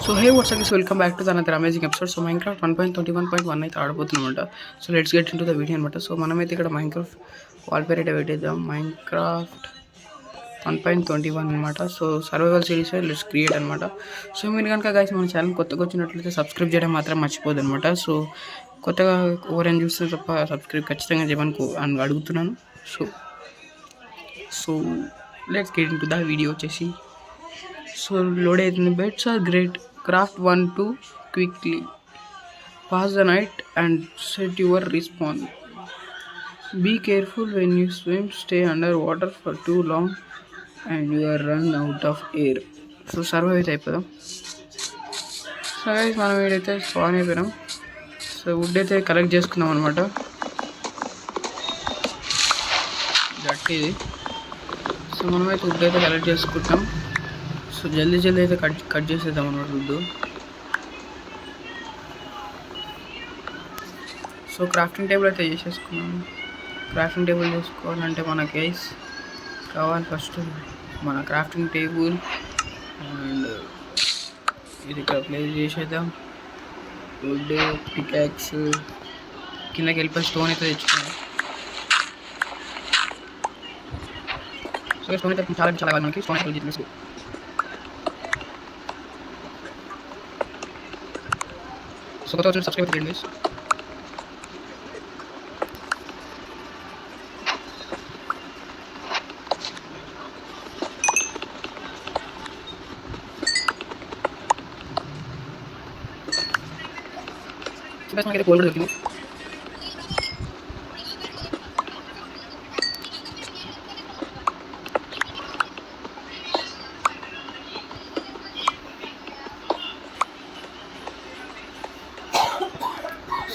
So hey, what's up guys, welcome back to another amazing episode. So Minecraft 1.21.1 అయితే ఆడబోతున్నమాట. So let's get into the video అనమాట. So మనమైతే ఇక్కడ Minecraft wallpaper అయితే పెట్టేద్దాం. Minecraft 1.21 అనమాట. So survival series let's create అనమాట. So మీరు కనుక గైస్ మన ఛానల్ కొత్తగా వచ్చినట్లయితే సబ్స్క్రైబ్ చేయడం మాత్రం మర్చిపోదు అనమాట. సో కొత్తగా ఎవరైనా చూస్తే తప్ప సబ్స్క్రైబ్ ఖచ్చితంగా చేయమని అని అడుగుతున్నాను. So let's get into the video వచ్చేసి. సో లోడ్ అవుతుంది. Beds are great. Craft 1 2 quickly. Pass the night and set your respawn. Be careful when you swim. Stay underwater for too long and you are run out of air. So survive అయిపోదాం. So guys మనం ఏదైతే span అయిపోయినాం. So would అయితే collect చేసుకున్నాం అనమాట. గట్టిది. So మనమైతే would అయితే collect చేసుకుంటాం. సో జల్దీ అయితే కట్ చేసేద్దాం అన్నమాట వుడ్. సో క్రాఫ్టింగ్ టేబుల్ అయితే చేసేసుకున్నాము. క్రాఫ్టింగ్ టేబుల్ చేసుకోవాలంటే మనకి గైస్ కావాలి ఫస్ట్ మన క్రాఫ్టింగ్ టేబుల్. అండ్ ఇది ఇక్కడ ప్లేస్ చేసేద్దాం. వుడ్, పికాక్స్, కిందకి వెళ్ళిపోయి స్టోన్ అయితే తెచ్చుకున్నాం. సో స్టోన్ అయితే చాలా కావాలి మనకి. స్టోన్ అయితే సో కొత్త వచ్చిన సబ్స్క్రైబ్ చేయండి గైస్. మనకైతే కోల్ కూడా దొరికింది.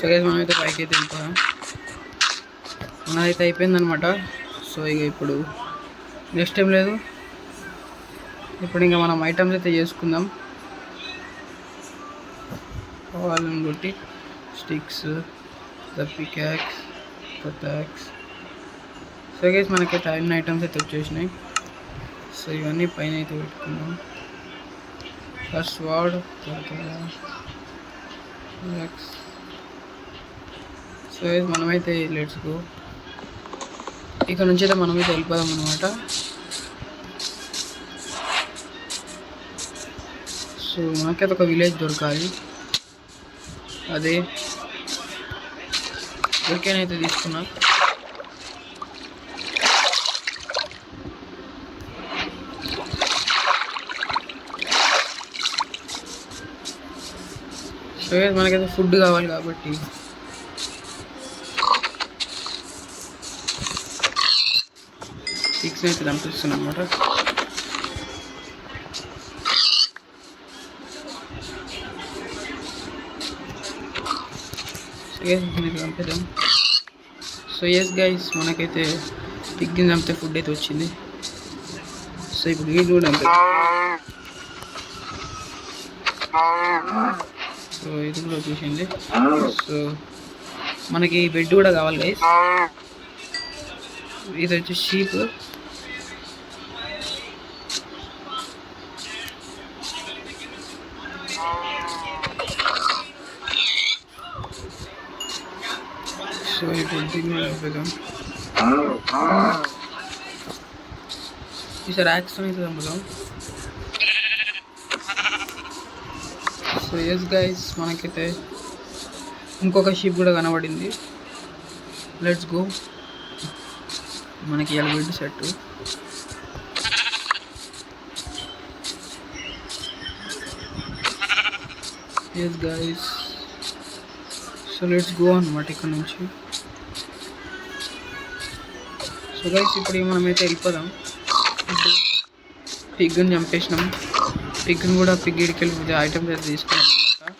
సో గైస్ మనమైతే పైకి అయితే వెళ్ళిపోయాం. మనదైతే అయిపోయిందనమాట. సో ఇక ఇప్పుడు నెక్స్ట్ టైం లేదు. ఇప్పుడు ఇంకా మనం ఐటమ్స్ అయితే చేసుకుందాం. వాళ్ళని కొట్టి స్టిక్స్, ద పికాక్స్, పటాక్స్. సో గైస్ మనకైతే అన్ని ఐటమ్స్ అయితే వచ్చేసినాయి. సో ఇవన్నీ పైన అయితే పెట్టుకుందాం. First ward, peacocks. So guys మనమైతే లెట్స్ గో. ఇక్కడ నుంచి అయితే మనమైతే వెళ్ళిపోదాం అనమాట. సో మనకైతే ఒక విలేజ్ దొరకాలి. అదే దొరికేనైతే తీసుకున్నా. సో మనకైతే ఫుడ్ కావాలి కాబట్టి పిక్స్ అయితే చంపిస్తున్నాం అన్నమాట. చంపేద్దాం. సో ఎస్ గైస్ మనకైతే పిగ్ని చంపితే ఫుడ్ అయితే వచ్చింది. సో ఇప్పుడు వీళ్ళు కూడా చంపేద్దాం. సో ఇది కూడా వచ్చేసింది. సో మనకి బెడ్ కూడా కావాలి గైస్. ఇది వచ్చి షీప్. సో ఇప్పుడు దీన్ని చంపేద్దాం. ఈసారి యాక్షన్ అయితే చంపుదాం. సో ఎస్ గైస్ మనకైతే ఇంకొక షీప్ కూడా కనబడింది. Let's go. మనకి ఇలా bed set. Yes guys so let's go అన్నమాట ఇక్కడ నుంచి. సో గైస్ ఇప్పుడు మనమైతే వెళ్ళిపోదాం. పిగ్ని చంపేసినాం. పిగ్ని కూడా పిగ్గిడికి వెళ్ళిపోతే ఐటమ్స్ అయితే తీసుకున్నాం అనమాట.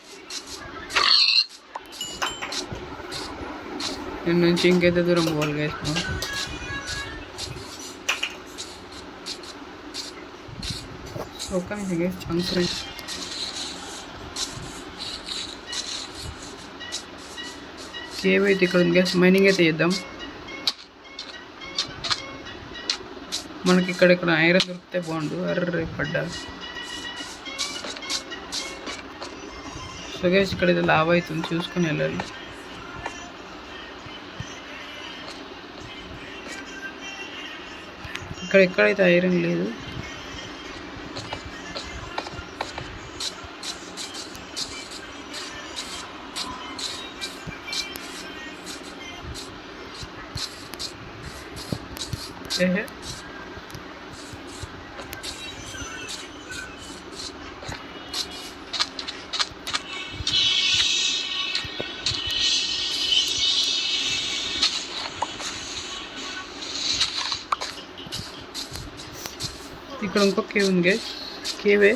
దీని నుంచి ఇంకైతే దూరం పోవాలి గైస్ మనం. ఒక్క నిమిషం గైస్ చంపే. కేవ్ అయితే ఇక్కడ ఉంది గైస్. మైనింగ్ అయితే చేద్దాం. మనకి ఇక్కడ ఐరన్ దొరికితే బాగుండు. అర్రే పడ్డా. సో గైస్ ఇక్కడైతే లావ్ అవుతుంది, చూసుకొని వెళ్ళాలి. ఇక్కడ ఎక్కడైతే ఐరన్ లేదు. ఏహే ఇక్కడ ఇంకో కేవ్ ఉంది గైస్, కేవే.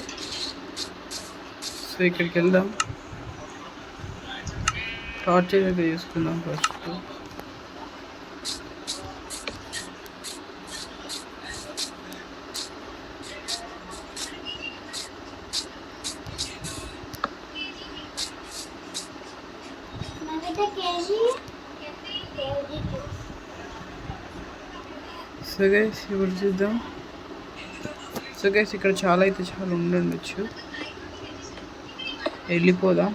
సో ఇక్కడికి వెళ్దాం, టార్చ్ అయితే తీసుకుందాం ఫస్ట్. సో గైస్ ఇప్పుడు చూద్దాం. సో గైస్ ఇక్కడ చాలా ఉండొచ్చు, వెళ్ళిపోదాం.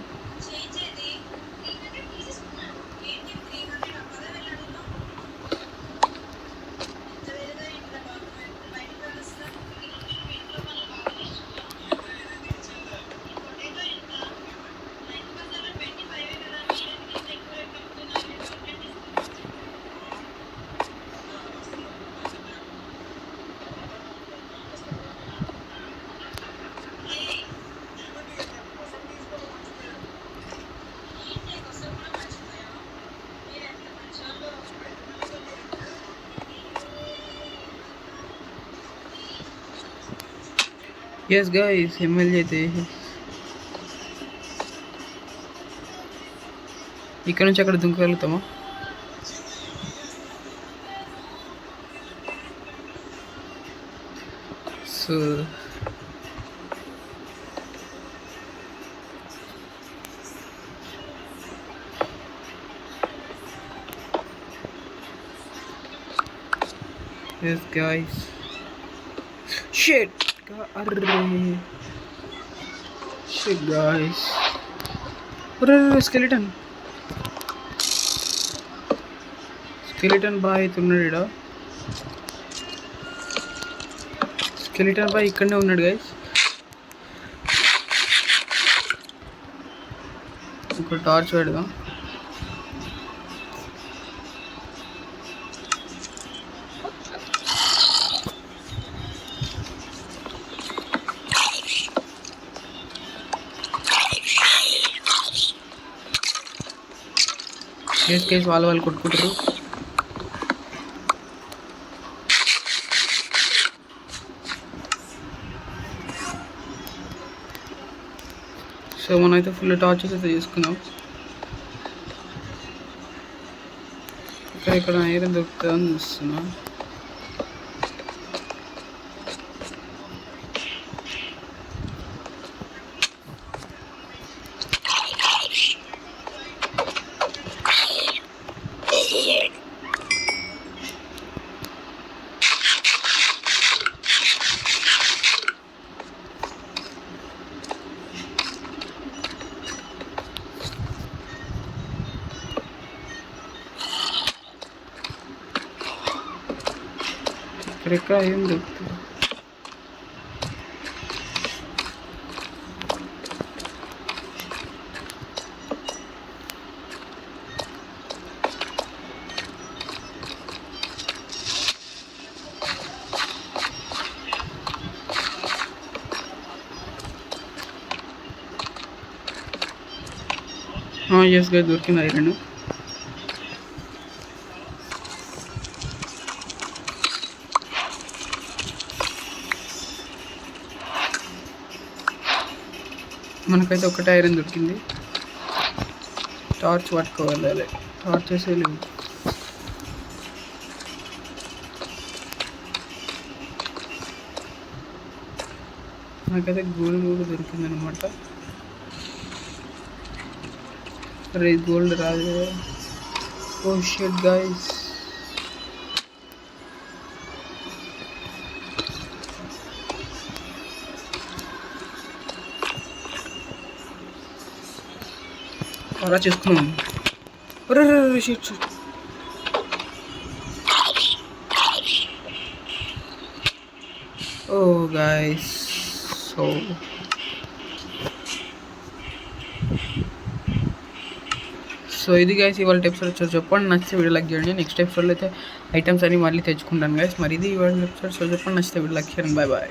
ఎస్ గైస్, ఎమ్మెల్యే అయితే ఇక్కడ నుంచి అక్కడ దుంకగలుగుతామా? So yes guys, shit shit guys, skeleton boy అవుతున్నాడు ఇక్కడ. స్కెలిటన్ బాయ్ ఇక్కడనే ఉన్నాడు గైస్. ఇంకో టార్చ్ పెడదాం. కేసు వాళ్ళు కొట్టుకుంటారు. సో మనం అయితే ఫుల్ టార్చెస్ అయితే తీసుకున్నాం. ఇక్కడ ఐరన్ దొరుకుతుందని చూస్తున్నాం. ఇక్కడ ఏం దొరుకుతుంది? ఎస్ గా దొరికింది ఐరన్. మనకైతే ఒకటే ఐరన్ దొరికింది. టార్చ్ పట్టుకోవాలి, టార్చ్ చేసే లేవు. నాకైతే గోల్డ్ కూడా దొరికింది అనమాట. అరే గోల్డ్ రాదు. ఓ షిట్ గైస్, అలా చేసుకున్నాం. షిట్. ఓ గైస్, సో ఇది గైస్ ఇవాళ ఎపిసోడ్. చెప్పండి నచ్చితే వీడియో లైక్ చేయండి. నెక్స్ట్ ఎపిసోడ్లో అయితే ఐటమ్స్ అన్ని మళ్ళీ తెచ్చుకుంటాను గైస్. మరి ఇది ఇవాళ ఎపిసోడ్. సో చెప్పండి నచ్చితే వీడియో లైక్ చేయండి. Bye bye.